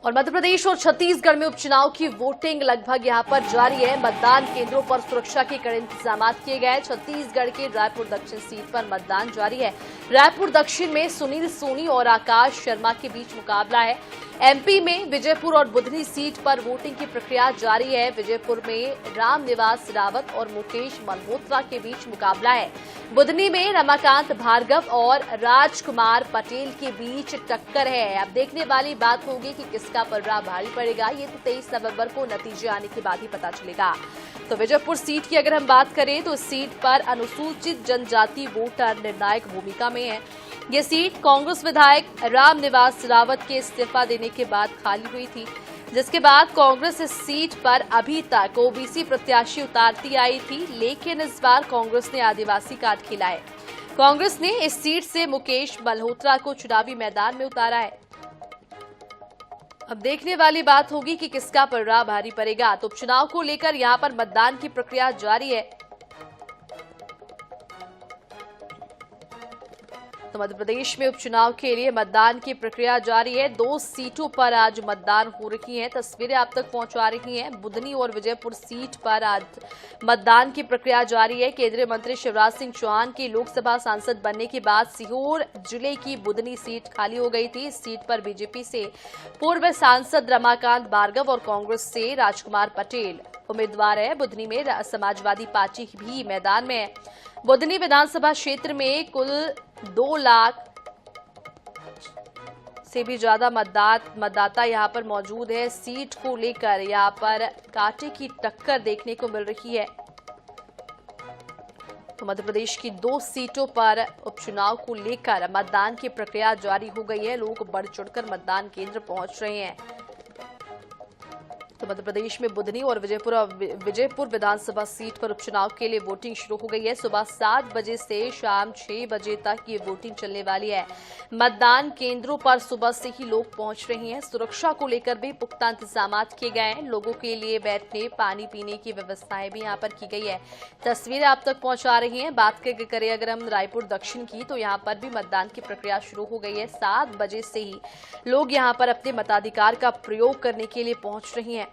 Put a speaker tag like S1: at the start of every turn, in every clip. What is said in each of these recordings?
S1: और मध्य प्रदेश और छत्तीसगढ़ में उपचुनाव की वोटिंग लगभग यहां पर जारी है। मतदान केंद्रों पर सुरक्षा के कड़े इंतजाम किए गए। छत्तीसगढ़ के रायपुर दक्षिण सीट पर मतदान जारी है। रायपुर दक्षिण में सुनील सोनी और आकाश शर्मा के बीच मुकाबला है। एमपी में विजयपुर और बुधनी सीट पर वोटिंग की प्रक्रिया जारी है। विजयपुर में रामनिवास रावत और मुकेश मल्होत्रा के बीच मुकाबला है। बुधनी में रमाकांत भार्गव और राजकुमार पटेल के बीच टक्कर है। अब देखने वाली बात होगी कि किसका पलड़ा भारी पड़ेगा। ये तो 23 नवंबर को नतीजे आने के बाद ही पता चलेगा। तो विजयपुर सीट की अगर हम बात करें तो इस सीट पर अनुसूचित जनजाति वोटर निर्णायक भूमिका में है। ये सीट कांग्रेस विधायक रामनिवास रावत के इस्तीफा देने के बाद खाली हुई थी, जिसके बाद कांग्रेस इस सीट पर अभी तक ओबीसी प्रत्याशी उतारती आई थी, लेकिन इस बार कांग्रेस ने आदिवासी कार्ड खेला है। कांग्रेस ने इस सीट से मुकेश मल्होत्रा को चुनावी मैदान में उतारा है। अब देखने वाली बात होगी कि किसका पलड़ा भारी पड़ेगा। तो उपचुनाव को लेकर यहां पर मतदान की प्रक्रिया जारी है। तो मध्य प्रदेश में उपचुनाव के लिए मतदान की प्रक्रिया जारी है। 2 सीटों पर आज मतदान हो रही है। तस्वीरें आप तक पहुंचा रही हैं। बुधनी और विजयपुर सीट पर आज मतदान की प्रक्रिया जारी है। केंद्रीय मंत्री शिवराज सिंह चौहान के लोकसभा सांसद बनने के बाद सीहोर जिले की बुधनी सीट खाली हो गई थी। इस सीट पर बीजेपी से पूर्व सांसद रमाकांत भार्गव और कांग्रेस से राजकुमार पटेल उम्मीदवार है। बुधनी में समाजवादी पार्टी भी मैदान में है। बुधनी विधानसभा क्षेत्र में कुल 2 लाख से भी ज्यादा मतदाता यहां पर मौजूद है। सीट को लेकर यहां पर कांटे की टक्कर देखने को मिल रही है। तो मध्य प्रदेश की 2 सीटों पर उपचुनाव को लेकर मतदान की प्रक्रिया जारी हो गई है। लोग बढ़ चढ़कर मतदान केंद्र पहुंच रहे हैं। तो मध्य प्रदेश में बुधनी और विजयपुर विधानसभा सीट पर उपचुनाव के लिए वोटिंग शुरू हो गई है। सुबह 7 बजे से शाम 6 बजे तक ये वोटिंग चलने वाली है। मतदान केंद्रों पर सुबह से ही लोग पहुंच रहे हैं। सुरक्षा को लेकर भी पुख्ता इंतजाम किए गए हैं। लोगों के लिए बैठने पानी पीने की व्यवस्थाएं भी यहां पर की गई है। तस्वीरें आप तक पहुंचा रही हैं। बात करें अगर हम रायपुर दक्षिण की, तो यहां पर भी मतदान की प्रक्रिया शुरू हो गई है। 7 बजे से ही लोग यहां पर अपने मताधिकार का प्रयोग करने के लिए पहुंच रही हैं।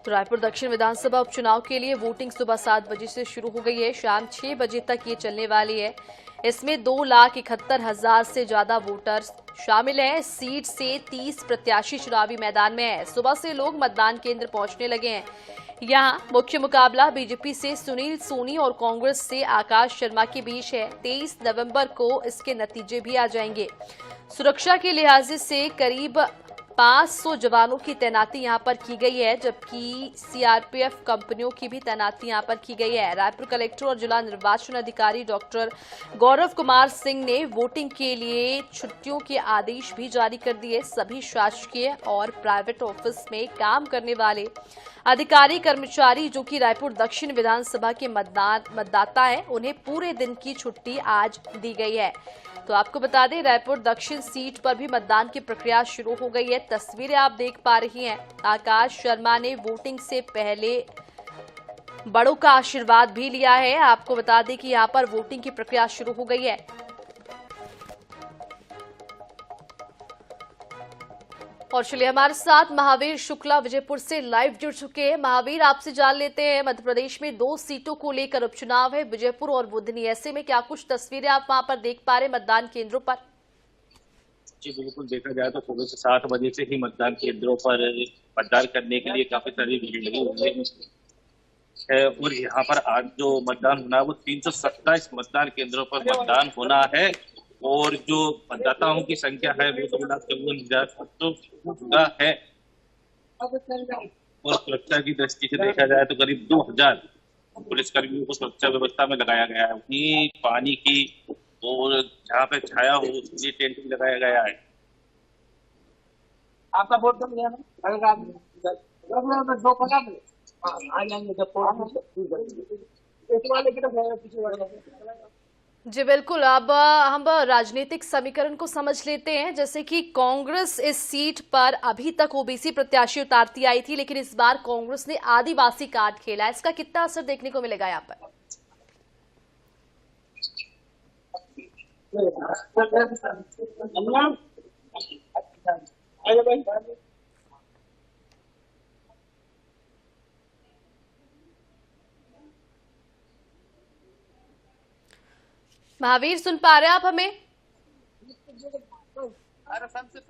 S1: तो रायपुर दक्षिण विधानसभा उपचुनाव के लिए वोटिंग सुबह 7 बजे से शुरू हो गई है। शाम 6 बजे तक ये चलने वाली है। इसमें 2,71,000 से ज्यादा वोटर शामिल हैं। सीट से 30 प्रत्याशी चुनावी मैदान में है। सुबह से लोग मतदान केंद्र पहुंचने लगे हैं। यहां मुख्य मुकाबला बीजेपी से सुनील सोनी और कांग्रेस से आकाश शर्मा के बीच है। 23 नवंबर को इसके नतीजे भी आ जाएंगे। सुरक्षा के लिहाज से करीब 500 जवानों की तैनाती यहां पर की गई है, जबकि सीआरपीएफ कंपनियों की भी तैनाती यहां पर की गई है। रायपुर कलेक्टर और जिला निर्वाचन अधिकारी डॉक्टर गौरव कुमार सिंह ने वोटिंग के लिए छुट्टियों के आदेश भी जारी कर दिए। सभी शासकीय और प्राइवेट ऑफिस में काम करने वाले अधिकारी कर्मचारी जो कि रायपुर दक्षिण विधानसभा के मतदाता हैं, उन्हें पूरे दिन की छुट्टी आज दी गई है। तो आपको बता दें, रायपुर दक्षिण सीट पर भी मतदान की प्रक्रिया शुरू हो गई है। तस्वीरें आप देख पा रही हैं। आकाश शर्मा ने वोटिंग से पहले बड़ों का आशीर्वाद भी लिया है। आपको बता दें कि यहां पर वोटिंग की प्रक्रिया शुरू हो गई है। और चलिए हमारे साथ महावीर शुक्ला विजयपुर से लाइव जुड़ चुके हैं। महावीर, आपसे जान लेते हैं, मध्य प्रदेश में 2 सीटों को लेकर उपचुनाव है, विजयपुर और बुधनी। ऐसे में क्या कुछ तस्वीरें आप वहां पर देख पा रहे हैं मतदान केंद्रों पर?
S2: जी बिल्कुल, देखा जाए तो सुबह से 7 बजे से ही मतदान केंद्रों पर मतदान करने के लिए काफी सारी भीड़ लगी हुई है। और यहाँ पर आज जो मतदान होना है वो 327 मतदान केंद्रों पर मतदान होना है। और जो मतदाताओं की संख्या है वो 2,54,714 है। और सुरक्षा की दृष्टि से देखा जाए तो करीब 2000 पुलिसकर्मियों को सुरक्षा व्यवस्था में लगाया गया है। वहीं पानी की और जहाँ पे छाया हो उसके लिए टेंट भी लगाया गया है।
S3: आपका वोट कब गया ना? अगर आप दो पता आ जाएंगे जब
S1: जी बिल्कुल। अब हम राजनीतिक समीकरण को समझ लेते हैं। जैसे कि कांग्रेस इस सीट पर अभी तक ओबीसी प्रत्याशी उतारती आई थी, लेकिन इस बार कांग्रेस ने आदिवासी कार्ड खेला। इसका कितना असर देखने को मिलेगा यहाँ पर?
S3: आजा भाई।
S1: महावीर, सुन पा रहे हैं आप हमें?
S3: अरे सबसे